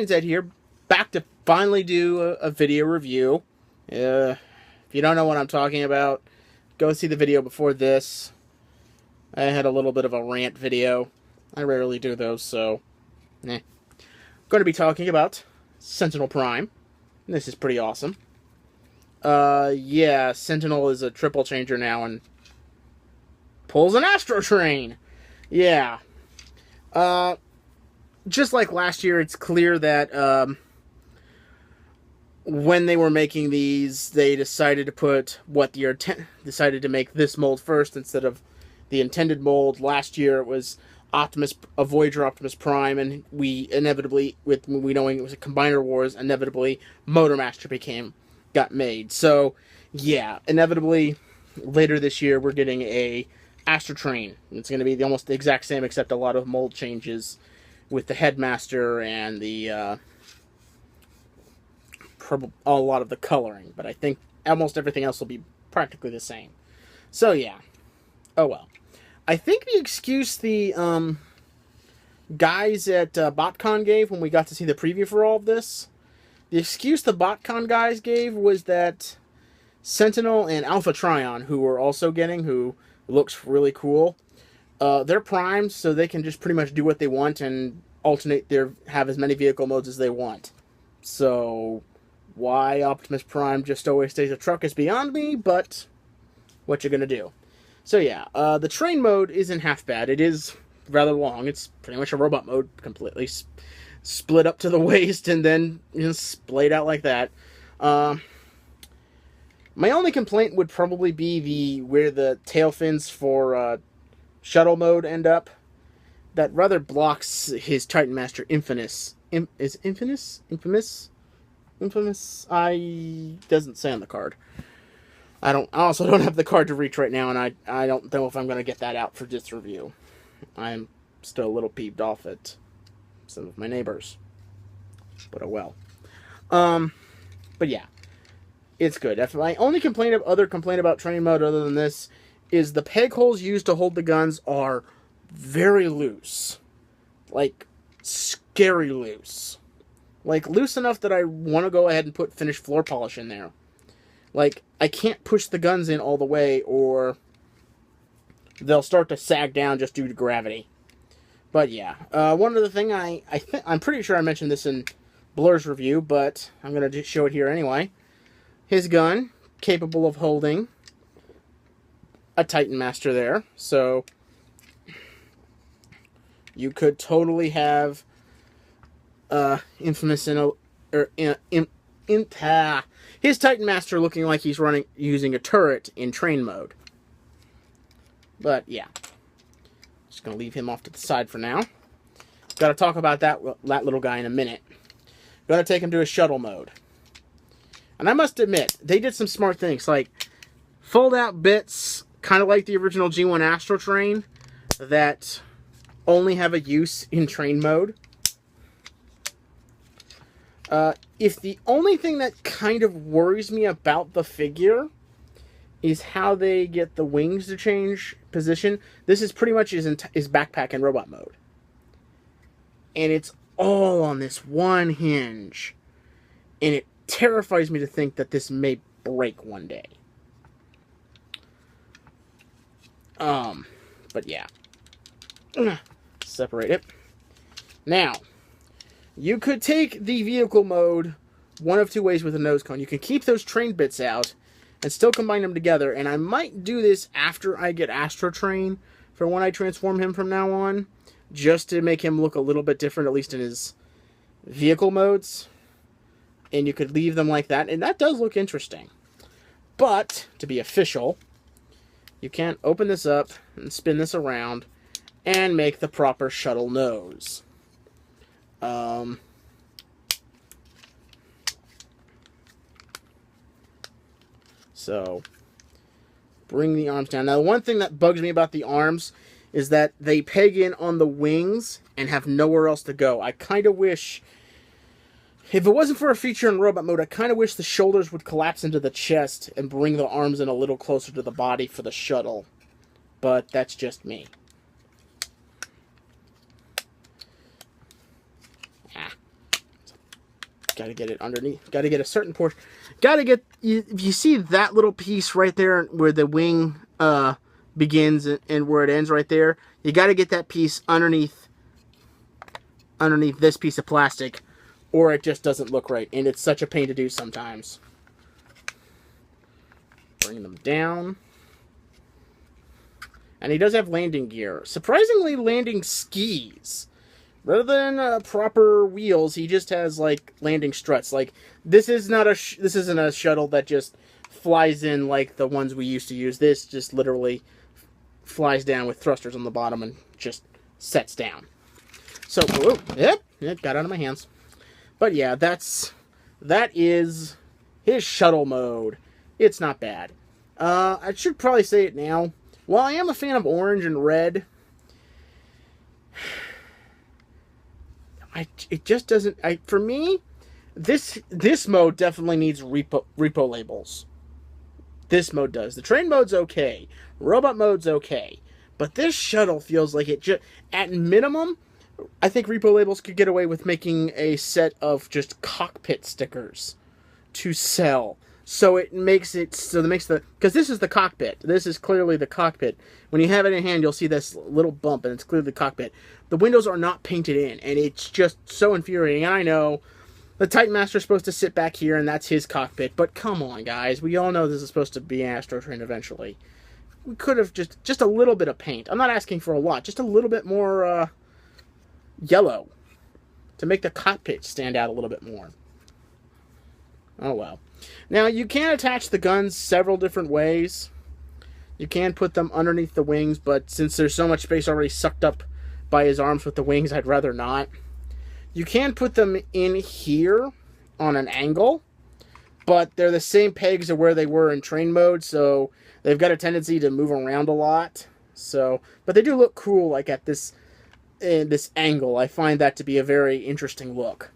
Brian's Ed here, back to finally do a video review. If you don't know what I'm talking about, go see the video before this. I had a little bit of a rant video. I rarely do those, so I'm going to be talking about Sentinel Prime. This is pretty awesome. Yeah, Sentinel is a triple changer now and pulls an Astro Train. Yeah. Just like last year, it's clear that when they were making these, they decided to put decided to make this mold first instead of the intended mold. Last year it was a Voyager Optimus Prime, and we inevitably, with we knowing it was a Combiner Wars, inevitably Motormaster got made. So yeah, inevitably later this year we're getting a Astro Train. It's going to be almost the exact same, except a lot of mold changes with the Headmaster and the a lot of the coloring. But I think almost everything else will be practically the same. So yeah, oh well. I think the excuse the guys at BotCon gave when we got to see the preview for all of this, the excuse the BotCon guys gave was that Sentinel and Alpha Trion, who we're also getting, who looks really cool, they're primed, so they can just pretty much do what they want and have as many vehicle modes as they want. So why Optimus Prime just always stays a truck is beyond me, but what you're gonna do. So yeah, the train mode isn't half bad. It is rather long. It's pretty much a robot mode, completely split up to the waist and then splayed out like that. My only complaint would probably be where the tail fins for Shuttle Mode end up. That rather blocks his Titan Master Infinitus. Is Infinitus? Infamous? Doesn't say on the card. I also don't have the card to reach right now, and I don't know if I'm going to get that out for this review. I'm still a little peeved off at some of my neighbors. But oh well. But yeah. It's good. My only complaint about train mode other than this is the peg holes used to hold the guns are very loose. Like, scary loose. Like, loose enough that I want to go ahead and put finished floor polish in there. Like, I can't push the guns in all the way, or they'll start to sag down just due to gravity. But yeah, one other thing, I'm pretty sure I mentioned this in Blur's review, but I'm going to just show it here anyway. His gun, capable of holding a Titan Master there, so you could totally have his Titan Master looking like he's using a turret in train mode. But yeah, just gonna leave him off to the side for now. Got to talk about that little guy in a minute. Got to take him to a shuttle mode. And I must admit, they did some smart things, like fold out bits, kind of like the original G1 Astro Train, that only have a use in train mode. If the only thing that kind of worries me about the figure is how they get the wings to change position, this is pretty much his backpack in robot mode. And it's all on this one hinge. And it terrifies me to think that this may break one day. But yeah. Separate it. Now, you could take the vehicle mode one of two ways with a nose cone. You can keep those train bits out and still combine them together. And I might do this after I get Astro Train for when I transform him from now on, just to make him look a little bit different, at least in his vehicle modes. And you could leave them like that, and that does look interesting. But, to be official, you can't open this up and spin this around and make the proper shuttle nose. So, bring the arms down. Now, the one thing that bugs me about the arms is that they peg in on the wings and have nowhere else to go. I kind of wish, if it wasn't for a feature in robot mode, I kind of wish the shoulders would collapse into the chest and bring the arms in a little closer to the body for the shuttle. But that's just me. Gotta get it underneath. Gotta get a certain portion. Gotta get... If you see that little piece right there where the wing begins and where it ends right there, you gotta get that piece underneath this piece of plastic, or it just doesn't look right. And it's such a pain to do sometimes. Bring them down. And he does have landing gear. Surprisingly, landing skis. Rather than proper wheels, he just has, like, landing struts. Like, this is not this isn't a shuttle that just flies in like the ones we used to use. This just literally flies down with thrusters on the bottom and just sets down. So, whoa, yep, it got out of my hands. But yeah, that is his shuttle mode. It's not bad. I should probably say it now. While I am a fan of orange and red, it just doesn't. For me, this mode definitely needs repo labels. This mode does. The train mode's okay. Robot mode's okay. But this shuttle feels like it just, at minimum, I think repo labels could get away with making a set of just cockpit stickers to sell. So it makes it, because this is the cockpit. This is clearly the cockpit. When you have it in hand, you'll see this little bump, and it's clearly the cockpit. The windows are not painted in, and it's just so infuriating. And I know the Titan Master's supposed to sit back here, and that's his cockpit. But come on, guys. We all know this is supposed to be an Astro Train eventually. We could have just a little bit of paint. I'm not asking for a lot. Just a little bit more yellow to make the cockpit stand out a little bit more. Oh, well. Now, you can attach the guns several different ways. You can put them underneath the wings, but since there's so much space already sucked up by his arms with the wings, I'd rather not. You can put them in here on an angle, but they're the same pegs of where they were in train mode, so they've got a tendency to move around a lot. So, but they do look cool, like at this angle. I find that to be a very interesting look.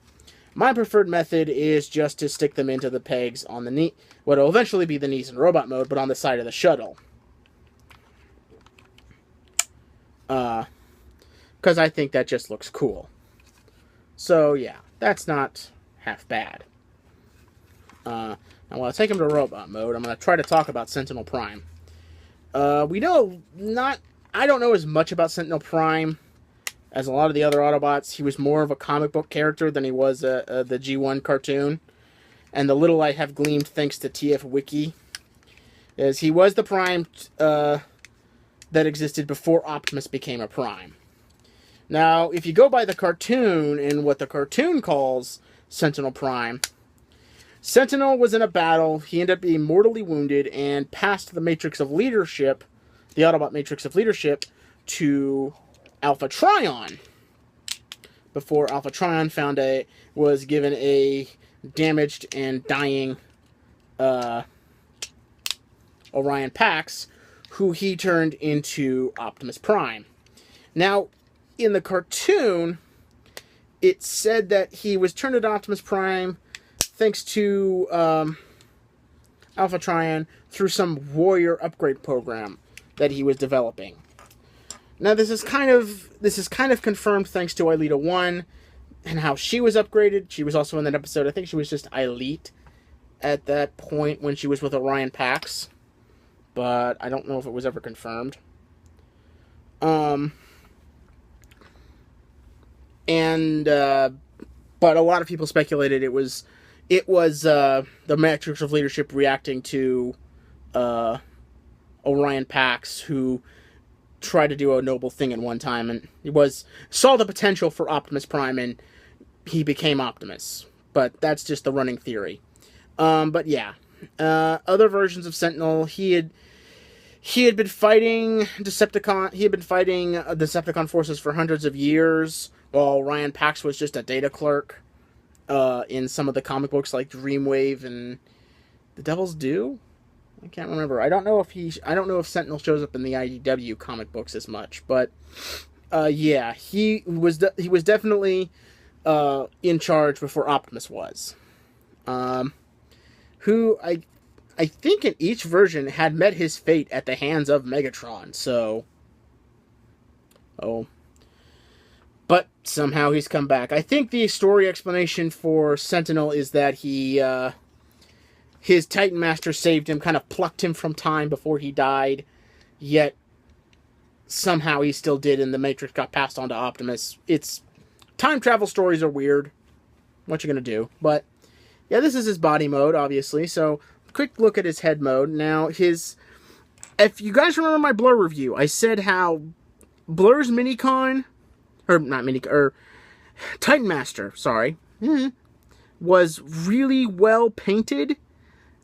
My preferred method is just to stick them into the pegs on the knee, what will eventually be the knees in robot mode, but on the side of the shuttle. Because I think that just looks cool. So yeah, that's not half bad. Now while I take him to robot mode, I'm going to try to talk about Sentinel Prime. I don't know as much about Sentinel Prime as a lot of the other Autobots. He was more of a comic book character than he was the G1 cartoon. And the little I have gleaned thanks to TF Wiki is he was the Prime that existed before Optimus became a Prime. Now, if you go by the cartoon and what the cartoon calls Sentinel Prime, Sentinel was in a battle. He ended up being mortally wounded and passed the Matrix of Leadership, the Autobot Matrix of Leadership, to Alpha Trion, before Alpha Trion was given a damaged and dying Orion Pax, who he turned into Optimus Prime. Now, in the cartoon, it said that he was turned into Optimus Prime thanks to Alpha Trion through some warrior upgrade program that he was developing. Now, this is kind of confirmed thanks to Ileta 1 and how she was upgraded. She was also in that episode. I think she was just Elite at that point when she was with Orion Pax. But I don't know if it was ever confirmed. But a lot of people speculated it was the Matrix of Leadership reacting to Orion Pax, who tried to do a noble thing at one time, and he saw the potential for Optimus Prime, and he became Optimus. But that's just the running theory. But yeah, other versions of Sentinel, he had been fighting Decepticon. He had been fighting Decepticon forces for hundreds of years, while Orion Pax was just a data clerk in some of the comic books like Dreamwave and The Devil's Due. I can't remember. I don't know if Sentinel shows up in the IDW comic books as much, but yeah, he was definitely in charge before Optimus was. Who I think in each version had met his fate at the hands of Megatron. So, but somehow he's come back. I think the story explanation for Sentinel is that his Titan Master saved him, kind of plucked him from time before he died, yet somehow he still did, and the Matrix got passed on to Optimus. It's time travel stories are weird. What you gonna do? But yeah, this is his body mode, obviously. So quick look at his head mode. Now if you guys remember my Blur review, I said how Blur's Minicon, or not Minicon, or Titan Master, sorry, was really well painted.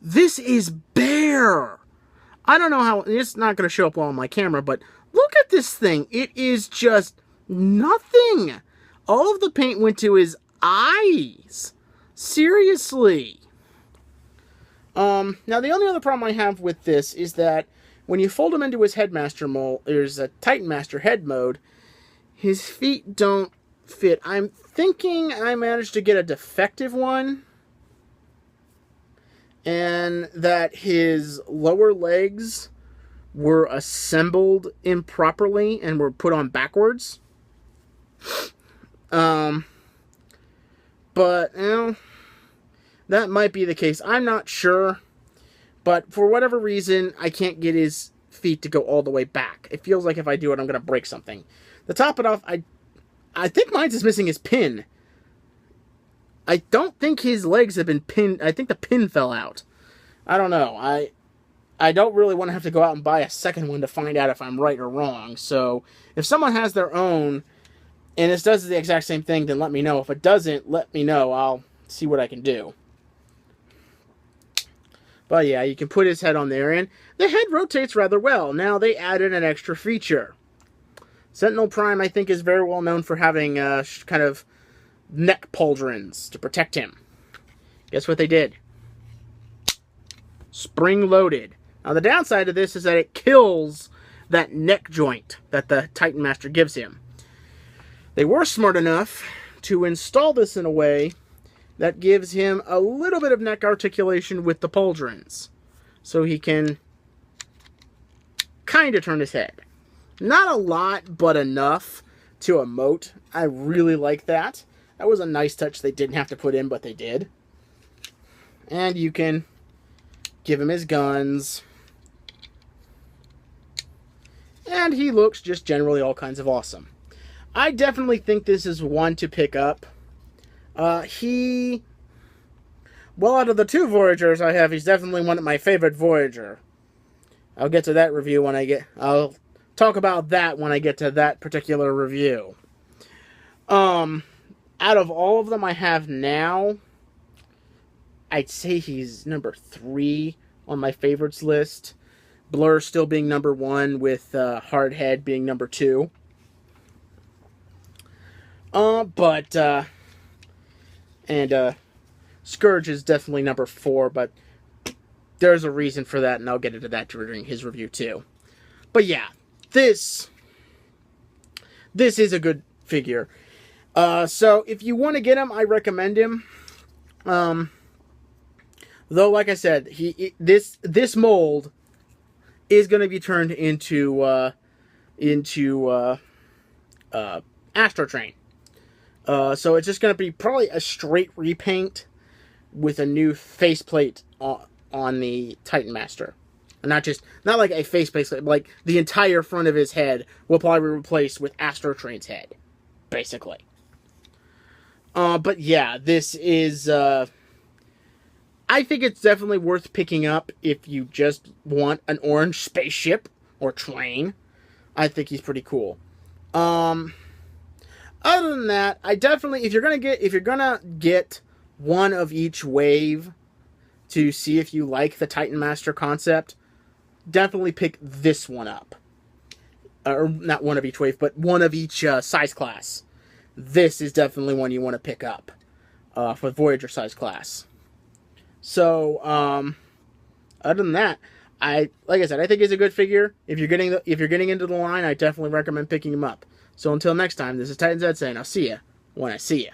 This is bare. I don't know how, it's not going to show up well on my camera, but look at this thing. It is just nothing. All of the paint went to his eyes. Seriously. Now the only other problem I have with this is that when you fold him into his Headmaster mold, there's a Titan Master head mode, his feet don't fit. I'm thinking I managed to get a defective one, and that his lower legs were assembled improperly and were put on backwards. But, you know, that might be the case. I'm not sure. But for whatever reason, I can't get his feet to go all the way back. It feels like if I do it, I'm going to break something. To top it off, I think mine's is missing his pin. I don't think his legs have been pinned. I think the pin fell out. I don't know. I don't really want to have to go out and buy a second one to find out if I'm right or wrong. So if someone has their own and this does the exact same thing, then let me know. If it doesn't, let me know. I'll see what I can do. But yeah, you can put his head on there, and the head rotates rather well. Now they added an extra feature. Sentinel Prime, I think, is very well known for having kind of neck pauldrons to protect him. Guess what they did? Spring-loaded. Now the downside of this is that it kills that neck joint that the Titan Master gives him. They were smart enough to install this in a way that gives him a little bit of neck articulation with the pauldrons, so he can kind of turn his head. Not a lot, but enough to emote. I really like that. That was a nice touch they didn't have to put in, but they did. And you can give him his guns. And he looks just generally all kinds of awesome. I definitely think this is one to pick up. Well, out of the two Voyagers I have, he's definitely one of my favorite Voyager. I'll get to that review when I'll talk about that when I get to that particular review. Out of all of them I have now, I'd say he's number 3 on my favorites list. Blur still being number 1, with Hardhead being number 2. Scourge is definitely number 4, but there's a reason for that, and I'll get into that during his review too. But yeah, this is a good figure. So if you want to get him, I recommend him. Though, like I said, this mold is going to be turned into Astrotrain. So it's just going to be probably a straight repaint with a new faceplate on the Titan Master. Not like a faceplate, but like the entire front of his head will probably be replaced with Astrotrain's head, basically. But yeah, this is, I think it's definitely worth picking up if you just want an orange spaceship or train. I think he's pretty cool. Other than that, I definitely, if you're gonna get one of each wave to see if you like the Titan Master concept, definitely pick this one up. Or not one of each wave, but one of each size class. This is definitely one you want to pick up for Voyager size class. So, other than that, like I said, I think he's a good figure. If you're getting into the line, I definitely recommend picking him up. So until next time, this is Titan Zed saying, I'll see ya when I see ya.